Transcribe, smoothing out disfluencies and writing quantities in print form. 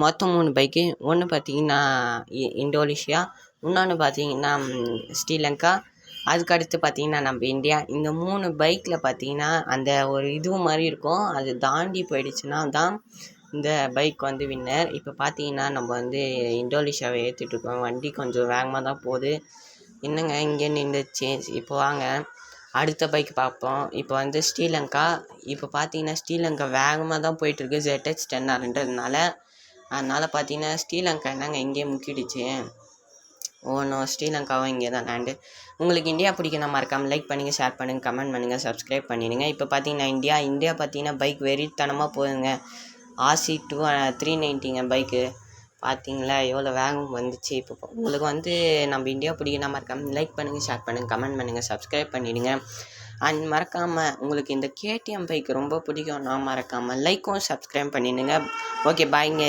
மொத்தம் 3 பைக்கு. ஒன்று பார்த்தீங்கன்னா இந்தோனேஷியா, இன்னொன்று பார்த்தீங்கன்னா ஸ்ரீலங்கா, அதுக்கடுத்து பார்த்தீங்கன்னா நம்ம இந்தியா. இந்த 3 பைக்கில் பார்த்தீங்கன்னா அந்த ஒரு இது மாதிரி இருக்கும், அது தாண்டி போயிடுச்சுன்னா தான் இந்த பைக் வந்து வின்னர். இப்போ பார்த்தீங்கன்னா நம்ம வந்து இந்தோனேஷியாவை ஏற்றிட்டுருக்கோம். வண்டி கொஞ்சம் வேகமாக தான் போகுது. என்னங்க இங்கே நின்றுச்சு. இப்போ வாங்க அடுத்த பைக் பார்ப்போம். இப்போ வந்து ஸ்ரீலங்கா. இப்போ பார்த்தீங்கன்னா ஸ்ரீலங்கா வேகமாக தான் போயிட்டுருக்கு ZX 10Rன்றதுனால. அதனால் பார்த்தீங்கன்னா ஸ்ரீலங்கா என்னங்க இங்கேயே முக்கிடுச்சு. ஓனும் ஸ்ரீலங்காவும் இங்கே தான் லேண்டு. உங்களுக்கு இந்தியா பிடிக்குன்னா மறக்காமல் லைக் பண்ணுங்கள், ஷேர் பண்ணுங்கள், கமெண்ட் பண்ணுங்கள், சப்ஸ்கிரைப் பண்ணிடுங்க. இப்போ பார்த்தீங்கன்னா இந்தியா பார்த்தீங்கன்னா பைக் வெறித்தனமாக போகுதுங்க. RC 390ங்க பைக்கு. பார்த்தீங்களா எவ்வளோ வேகம் வந்துச்சு. இப்போ உங்களுக்கு வந்து நம்ம இந்தியா பிடிக்குன்னா மறக்காமல் லைக் பண்ணுங்கள், ஷேர் பண்ணுங்கள், கமெண்ட் பண்ணுங்கள், சப்ஸ்கிரைப் பண்ணிவிடுங்க. அண்ட் மறக்காமல் உங்களுக்கு இந்த KTM பைக் ரொம்ப பிடிக்கும்னா மறக்காமல் லைக்கும் சப்ஸ்கிரைப் பண்ணிடுங்க. ஓகே பாய்ங்க.